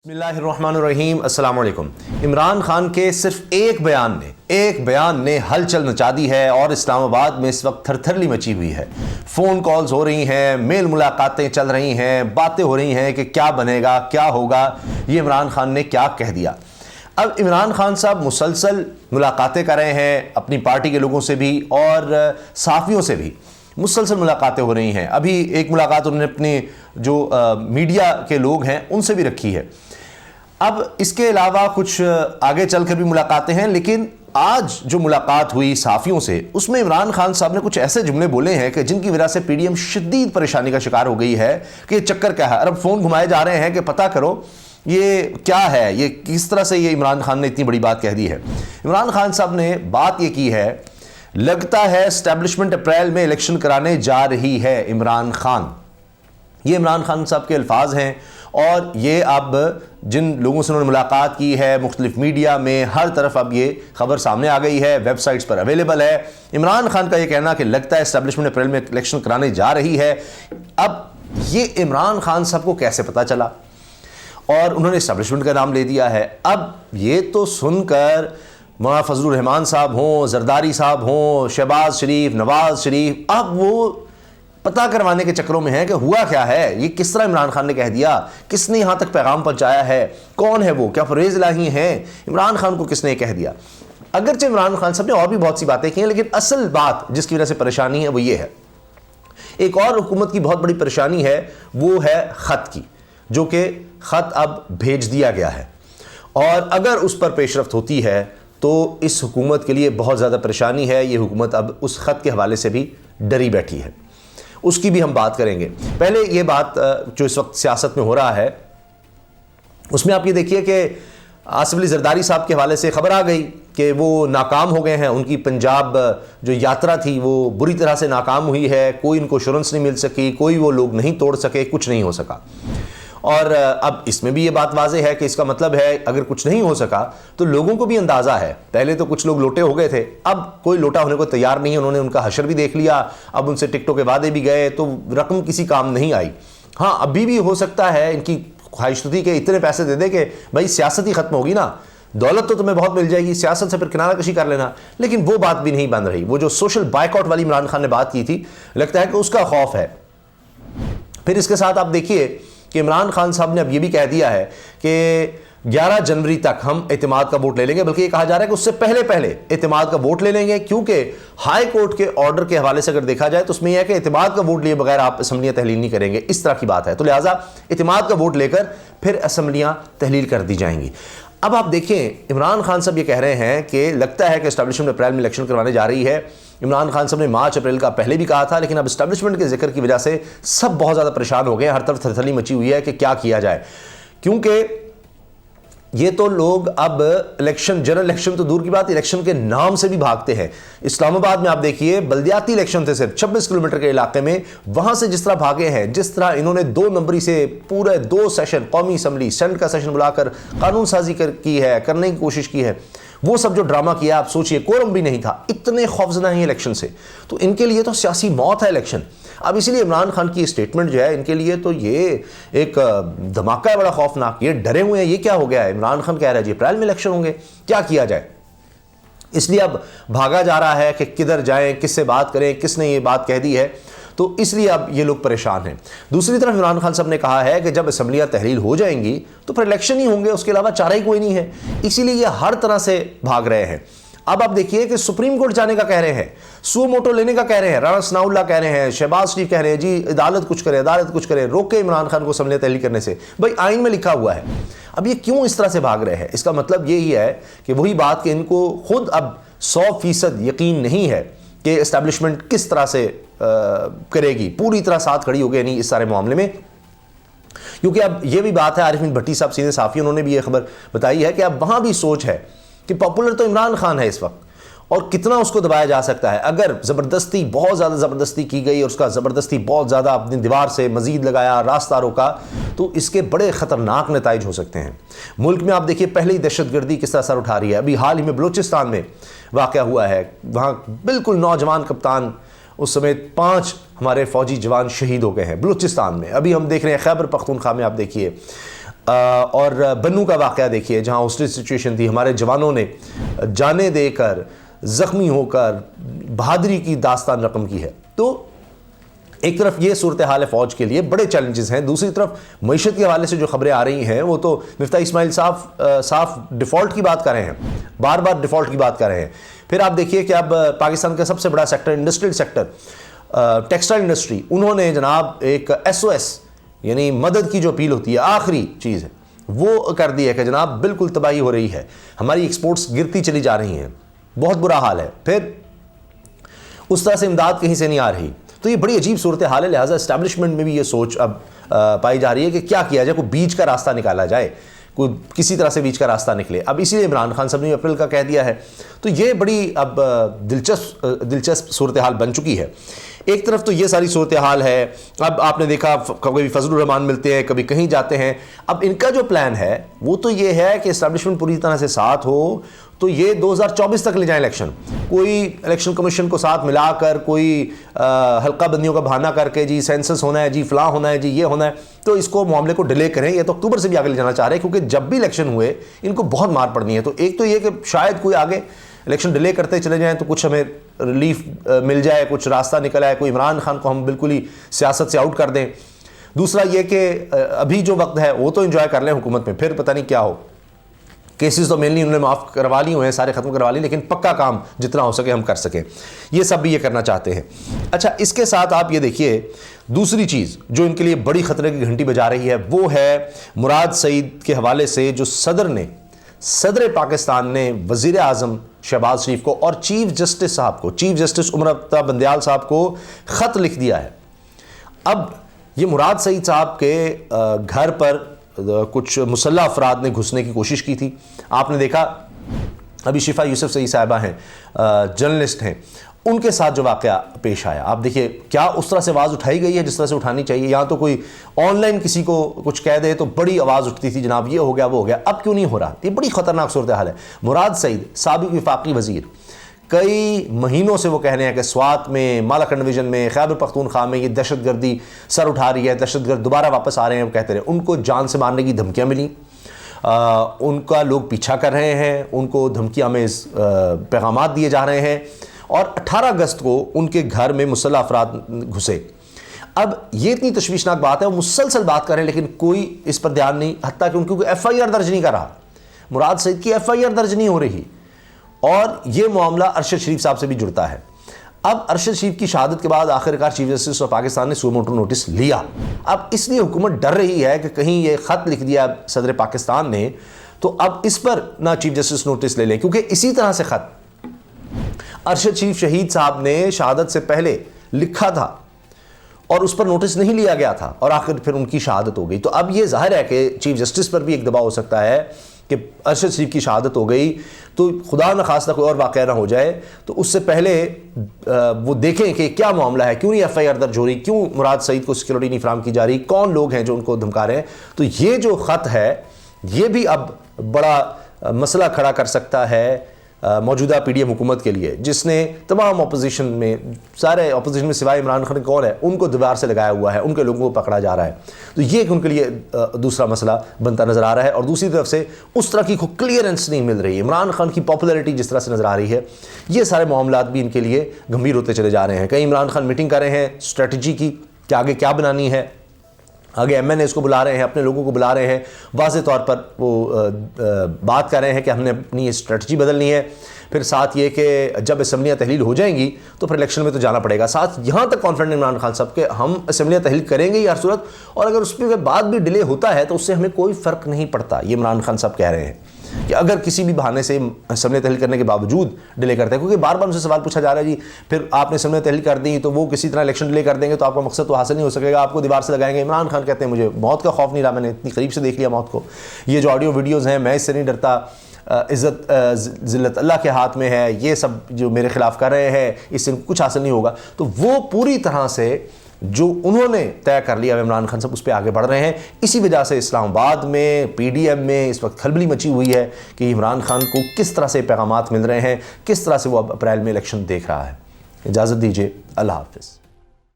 बिस्मिल्लाहिर्रहमानिर्रहीम। अस्सलाम वालेकुम। इमरान खान के सिर्फ एक बयान ने हलचल मचा दी है और इस्लामाबाद में इस वक्त थरथरली मची हुई है। फ़ोन कॉल्स हो रही हैं, मेल मुलाकातें चल रही हैं, बातें हो रही हैं कि क्या बनेगा, क्या होगा, ये इमरान खान ने क्या कह दिया। अब इमरान खान साहब मुसलसल मुलाकातें कर रहे हैं अपनी पार्टी के लोगों से भी और सहाफ़ियों से भी मुसलसल मुलाकातें हो रही हैं। अभी एक मुलाकात उन्होंने अपने जो मीडिया के लोग हैं उनसे भी रखी है। अब इसके अलावा कुछ आगे चलकर भी मुलाकातें हैं, लेकिन आज जो मुलाकात हुई सहाफ़ियों से उसमें इमरान खान साहब ने कुछ ऐसे जुमले बोले हैं कि जिनकी वजह से पीडीएम शदीद परेशानी का शिकार हो गई है कि ये चक्कर क्या है। अब फ़ोन घुमाए जा रहे हैं कि पता करो ये क्या है, ये किस तरह से ये इमरान खान ने इतनी बड़ी बात कह दी है। इमरान खान साहब ने बात ये की है, लगता है एस्टैब्लिशमेंट अप्रैल में इलेक्शन कराने जा रही है इमरान खान। ये इमरान खान साहब के अल्फाज हैं और ये अब जिन लोगों से उन्होंने मुलाकात की है मुख्तलिफ मीडिया में हर तरफ अब ये खबर सामने आ गई है, वेबसाइट्स पर अवेलेबल है। इमरान खान का ये कहना कि लगता है एस्टैब्लिशमेंट अप्रैल में इलेक्शन कराने जा रही है। अब ये इमरान खान साहब को कैसे पता चला और उन्होंने एस्टैब्लिशमेंट का नाम ले दिया है। अब ये तो सुनकर मौलाना फजलुर रहमान साहब हों, जरदारी साहब हों, शहबाज शरीफ, नवाज शरीफ, अब वो पता करवाने के चक्करों में है कि हुआ क्या है, ये किस तरह इमरान खान ने कह दिया, किसने यहाँ तक पैगाम पहुँचाया है, कौन है वो, क्या फरेज इलाही हैं, इमरान खान को किसने कह दिया। अगरचे इमरान खान साहब ने और भी बहुत सी बातें की हैं, लेकिन असल बात जिसकी वजह से परेशानी है वो ये है। एक और हुकूमत की बहुत बड़ी परेशानी है, वो है ख़त की, जो कि ख़त अब भेज दिया गया है और अगर उस पर पेशरफ्त होती है तो इस हुकूमत के लिए बहुत ज़्यादा परेशानी है। ये हुकूमत अब उस ख़त के हवाले से भी डरी बैठी है, उसकी भी हम बात करेंगे। पहले ये बात जो इस वक्त सियासत में हो रहा है उसमें आप ये देखिए कि आसिफ अली जरदारी साहब के हवाले से खबर आ गई कि वो नाकाम हो गए हैं। उनकी पंजाब जो यात्रा थी वो बुरी तरह से नाकाम हुई है, कोई इनको इंश्योरेंस नहीं मिल सकी, कोई वो लोग नहीं तोड़ सके, कुछ नहीं हो सका। और अब इसमें भी ये बात वाज़ेह है कि इसका मतलब है अगर कुछ नहीं हो सका तो लोगों को भी अंदाज़ा है। पहले तो कुछ लोग लोटे हो गए थे, अब कोई लोटा होने को तैयार नहीं है। उन्होंने उनका हशर भी देख लिया, अब उनसे टिकटों के वादे भी गए तो रकम किसी काम नहीं आई। हाँ, अभी भी हो सकता है इनकी ख्वाहिश थी कि इतने पैसे दे दे कि भाई सियासत ही ख़त्म होगी ना, दौलत तो तुम्हें बहुत मिल जाएगी, सियासत से फिर किनारा कशी कर लेना। लेकिन वो बात भी नहीं बन रही। वो जो सोशल बाइकआउट वाली इमरान खान ने बात की थी, लगता है कि उसका खौफ है। फिर इसके साथ आप देखिए कि इमरान खान साहब ने अब ये भी कह दिया है कि 11 जनवरी तक हम एतमाद का वोट ले लेंगे, बल्कि ये कहा जा रहा है कि उससे पहले एतमाद का वोट ले लेंगे, क्योंकि हाई कोर्ट के ऑर्डर के हवाले से अगर देखा जाए तो उसमें यह है कि एतमाद का वोट लिए बगैर आप असम्बलियाँ तहलील नहीं करेंगे, इस तरह की बात है। तो लिहाजा एतमाद का वोट लेकर फिर असम्बलियाँ तहलील कर दी जाएंगी। अब आप देखें इमरान खान साहब ये कह रहे हैं कि लगता है कि एस्टैब्लिशमेंट अप्रैल में इलेक्शन करवाने जा रही है। इमरान खान साहब ने मार्च अप्रैल का पहले भी कहा था, लेकिन अब एस्टैब्लिशमेंट के जिक्र की वजह से सब बहुत ज़्यादा परेशान हो गए। हर तरफ थरथरी मची हुई है कि क्या किया जाए, क्योंकि ये तो लोग अब इलेक्शन, जनरल इलेक्शन तो दूर की बात, इलेक्शन के नाम से भी भागते हैं। इस्लामाबाद में आप देखिए बल्दियाती इलेक्शन थे सिर्फ 26 किलोमीटर के इलाके में, वहां से जिस तरह भागे हैं, जिस तरह इन्होंने 2 नंबरी से पूरे 2 सेशन कौमी असम्बली सेनेट का सेशन बुलाकर कानून साजी करने की कोशिश की है, वो सब जो ड्रामा किया आप सोचिए, कोरम भी नहीं था, इतने खौफजदा हैं इलेक्शन से। तो इनके लिए तो सियासी मौत है इलेक्शन। अब इसीलिए इमरान खान की स्टेटमेंट जो है इनके लिए तो ये एक धमाका है बड़ा खौफनाक। ये डरे हुए हैं, ये क्या हो गया है। इमरान खान कह रहा है जी अप्रैल में इलेक्शन होंगे, क्या किया जाए। इसलिए अब भागा जा रहा है कि किधर जाएं, किससे बात करें, किसने ये बात कह दी है, तो इसलिए अब ये लोग परेशान हैं। दूसरी तरफ इमरान खान साहब ने कहा है कि जब असम्बलियाँ तहलील हो जाएंगी तो फिर इलेक्शन ही होंगे, उसके अलावा चारा ही कोई नहीं है। इसीलिए ये हर तरह से भाग रहे हैं। अब आप देखिए कि सुप्रीम कोर्ट जाने का कह रहे हैं, सू मोटो लेने का कह रहे हैं, राणा सनाउल्लाह कह रहे हैं, शहबाज शरीफ कह रहे हैं जी अदालत कुछ करे, रोके इमरान खान को असम्बलियाँ तहलील करने से। भाई आइन में लिखा हुआ है। अब ये क्यों इस तरह से भाग रहे हैं, इसका मतलब यही है कि वही बात कि इनको खुद अब 100% यकीन नहीं है कि एस्टैब्लिशमेंट किस तरह से करेगी, पूरी तरह साथ खड़ी हो गई नहीं इस सारे मामले में। क्योंकि अब ये भी बात है, आरिफ भट्टी साहब सीनियर सहाफ़ी, उन्होंने भी ये खबर बताई है कि अब वहाँ भी सोच है कि पॉपुलर तो इमरान खान है इस वक्त, और कितना उसको दबाया जा सकता है। अगर ज़बरदस्ती, बहुत ज़्यादा ज़बरदस्ती की गई और उसका ज़बरदस्ती बहुत ज़्यादा अपनी दीवार से मज़ीद लगाया, रास्ता रोका, तो इसके बड़े ख़तरनाक नताइज हो सकते हैं। मुल्क में आप देखिए पहले ही दहशतगर्दी किस तरह सर उठा रही है। अभी हाल ही में बलूचिस्तान में वाक़या हुआ है, वहाँ बिल्कुल नौजवान कप्तान उस समय 5 हमारे फ़ौजी जवान शहीद हो गए हैं बलूचिस्तान में। अभी हम देख रहे हैं खैबर पख्तूनख्वा में, आप देखिए اور بنو کا واقعہ دیکھیے جہاں ہاسٹیج سچویشن تھی، ہمارے جوانوں نے جانیں دے کر، زخمی ہو کر بہادری کی داستان رقم کی ہے۔ تو ایک طرف یہ صورتحال ہے فوج کے لیے، بڑے چیلنجز ہیں، دوسری طرف معیشت کے حوالے سے جو خبریں آ رہی ہیں وہ تو مفتاح اسماعیل صاف ڈیفالٹ کی بات کر رہے ہیں، بار بار ڈیفالٹ کی بات کر رہے ہیں۔ پھر آپ دیکھیے کہ اب پاکستان کا سب سے بڑا sector industrial sector textile industry, انہوں نے جناب ایک SOS یعنی مدد کی جو اپیل ہوتی ہے، آخری چیز ہے وہ کر دی ہے کہ جناب بالکل تباہی ہو رہی ہے، ہماری ایکسپورٹس گرتی چلی جا رہی ہیں، بہت برا حال ہے۔ پھر اس طرح سے امداد کہیں سے نہیں آ رہی، تو یہ بڑی عجیب صورتحال ہے، لہٰذا اسٹیبلشمنٹ میں بھی یہ سوچ اب پائی جا رہی ہے کہ کیا کیا جائے، کوئی بیچ کا راستہ نکالا جائے، کوئی کسی طرح سے بیچ کا راستہ نکلے۔ اب اسی لیے عمران خان صاحب نے اپریل کا کہہ دیا ہے، تو یہ بڑی اب دلچسپ صورتحال بن چکی ہے۔ ایک طرف تو یہ ساری صورتحال ہے، اب آپ نے دیکھا کبھی فضل الرحمان ملتے ہیں، کبھی کہیں جاتے ہیں۔ اب ان کا جو پلان ہے وہ تو یہ ہے کہ اسٹیبلشمنٹ پوری طرح سے ساتھ ہو تو یہ 2024 تک لے جائیں الیکشن، کوئی الیکشن کمیشن کو ساتھ ملا کر، کوئی حلقہ بندیوں کا بہانہ کر کے جی سینسس ہونا ہے، جی فلاں ہونا ہے، جی یہ ہونا ہے، تو اس کو معاملے کو ڈیلے کریں۔ یہ تو اکتوبر سے بھی آگے لے جانا چاہ رہے ہیں کیونکہ جب بھی الیکشن ہوئے ان کو بہت مار پڑنی ہے۔ تو ایک تو یہ کہ شاید کوئی آگے الیکشن ڈیلے کرتے چلے جائیں تو کچھ ہمیں ریلیف مل جائے، کچھ راستہ نکل آئے، کوئی عمران خان کو ہم بالکل ہی سیاست سے آؤٹ کر دیں۔ دوسرا یہ کہ ابھی جو وقت ہے وہ تو انجوائے کر لیں حکومت میں، پھر پتہ نہیں کیا ہو۔ کیسز تو مینلی انہوں نے معاف کروا لی ہوئے ہیں، سارے ختم کروا لی، لیکن پکا کام جتنا ہو سکے ہم کر سکیں، یہ سب بھی یہ کرنا چاہتے ہیں۔ اچھا، اس کے ساتھ آپ یہ دیکھیے دوسری چیز جو ان کے لیے بڑی خطرے کی گھنٹی بجا رہی ہے وہ ہے مراد سعید کے حوالے سے جو صدر پاکستان نے وزیر اعظم شہباز شریف کو اور چیف جسٹس عمر افتا بندیال صاحب کو خط لکھ دیا ہے۔ اب یہ مراد سعید صاحب کے گھر پر کچھ مسلح افراد نے گھسنے کی کوشش کی تھی۔ آپ نے دیکھا ابھی شفا یوسف سعید صاحبہ ہیں، جرنلسٹ ہیں، ان کے ساتھ جو واقعہ پیش آیا، آپ دیکھیے کیا اس طرح سے آواز اٹھائی گئی ہے جس طرح سے اٹھانی چاہیے۔ یہاں تو کوئی آن لائن کسی کو کچھ کہہ دے تو بڑی آواز اٹھتی تھی، جناب یہ ہو گیا وہ ہو گیا، اب کیوں نہیں ہو رہا؟ یہ بڑی خطرناک صورتحال ہے۔ مراد سعید سابق وفاقی وزیر، کئی مہینوں سے وہ کہہ رہے ہیں کہ سوات میں، مالاکنڈ ڈویژن میں، خیبر پختونخوا میں یہ دہشت گردی سر اٹھا رہی ہے، دہشت گرد دوبارہ واپس آ رہے ہیں، وہ کہتے رہے۔ ان کو جان سے مارنے کی دھمکیاں ملیں، ان کا لوگ پیچھا کر رہے ہیں، ان کو دھمکیاں میں پیغامات دیے جا رہے ہیں، اور 18 اگست کو ان کے گھر میں مسلح افراد گھسے۔ اب یہ اتنی تشویشناک بات ہے، وہ مسلسل بات کر رہے ہیں لیکن کوئی اس پر دھیان نہیں، حتیٰ کہ ان کی کوئی FIR درج نہیں کر رہا، مراد سعید کی FIR درج نہیں ہو رہی، اور یہ معاملہ ارشد شریف صاحب سے بھی جڑتا ہے۔ اب ارشد شریف کی شہادت کے بعد آخرکار چیف جسٹس آف پاکستان نے سو موٹو نوٹس لیا۔ اب اس لیے حکومت ڈر رہی ہے کہ کہیں یہ خط لکھ دیا صدر پاکستان نے تو اب اس پر نہ چیف جسٹس نوٹس لے لیں، کیونکہ اسی طرح سے خط ارشد شریف شہید صاحب نے شہادت سے پہلے لکھا تھا اور اس پر نوٹس نہیں لیا گیا تھا، اور آخر پھر ان کی شہادت ہو گئی۔ تو اب یہ ظاہر ہے کہ چیف جسٹس پر بھی ایک دباؤ ہو سکتا ہے کہ ارشد شریف کی شہادت ہو گئی تو خدا نہ خواستہ کوئی اور واقعہ نہ ہو جائے، تو اس سے پہلے وہ دیکھیں کہ کیا معاملہ ہے، کیوں نہیں FIR درج ہو رہی، کیوں مراد سعید کو سیکورٹی نہیں فراہم کی جا رہی، کون لوگ ہیں جو ان کو دھمکا رہے ہیں۔ تو یہ جو خط ہے یہ بھی اب بڑا مسئلہ کھڑا کر سکتا ہے موجودہ PDM حکومت کے لیے، جس نے تمام اپوزیشن میں، سارے اپوزیشن میں سوائے عمران خان کون ہے، ان کو دیوار سے لگایا ہوا ہے، ان کے لوگوں کو پکڑا جا رہا ہے۔ تو یہ ان کے لیے دوسرا مسئلہ بنتا نظر آ رہا ہے، اور دوسری طرف سے اس طرح کی کوئی کلیئرنس نہیں مل رہی ہے، عمران خان کی پاپولیرٹی جس طرح سے نظر آ رہی ہے، یہ سارے معاملات بھی ان کے لیے گمبھیر ہوتے چلے جا رہے ہیں۔ کہیں عمران خان میٹنگ کر رہے ہیں اسٹریٹجی کی کہ آگے کیا بنانی ہے، آگے MNAs کو بلا رہے ہیں، اپنے لوگوں کو بلا رہے ہیں، واضح طور پر وہ بات کر رہے ہیں کہ ہم نے اپنی اسٹریٹجی بدلنی ہے۔ پھر ساتھ یہ کہ جب اسمبلیاں تحلیل ہو جائیں گی تو پھر الیکشن میں تو جانا پڑے گا۔ ساتھ یہاں تک کانفیڈنٹ عمران خان صاحب کہ ہم اسمبلیاں تحلیل کریں گے ہی ہر صورت، اور اگر اس کے بعد بھی ڈیلے ہوتا ہے تو اس سے ہمیں کوئی فرق نہیں پڑتا، یہ عمران خان صاحب کہہ رہے ہیں کہ اگر کسی بھی بہانے سے اسمبلی تحلیل کرنے کے باوجود ڈیلے کرتے ہیں، کیونکہ بار بار ان سے سوال پوچھا جا رہا ہے جی پھر آپ نے اسمبلی تحلیل کر دی تو وہ کسی طرح الیکشن ڈیلے کر دیں گے تو آپ کا مقصد تو حاصل نہیں ہو سکے گا، آپ کو دیوار سے لگائیں گے۔ عمران خان کہتے ہیں مجھے موت کا خوف نہیں رہا، میں نے اتنی قریب سے دیکھ لیا موت کو، یہ جو آڈیو ویڈیوز ہیں میں اس سے نہیں ڈرتا، عزت ذلت اللہ کے ہاتھ میں ہے، یہ سب جو میرے خلاف کر رہے ہیں اس سے کچھ حاصل نہیں ہوگا۔ تو وہ پوری طرح سے جو انہوں نے طے کر لیا عمران خان صاحب اس پہ آگے بڑھ رہے ہیں۔ اسی وجہ سے اسلام آباد میں PDM میں اس وقت کھلبلی مچی ہوئی ہے کہ عمران خان کو کس طرح سے پیغامات مل رہے ہیں، کس طرح سے وہ اب اپریل میں الیکشن دیکھ رہا ہے۔ اجازت دیجیے، اللہ حافظ۔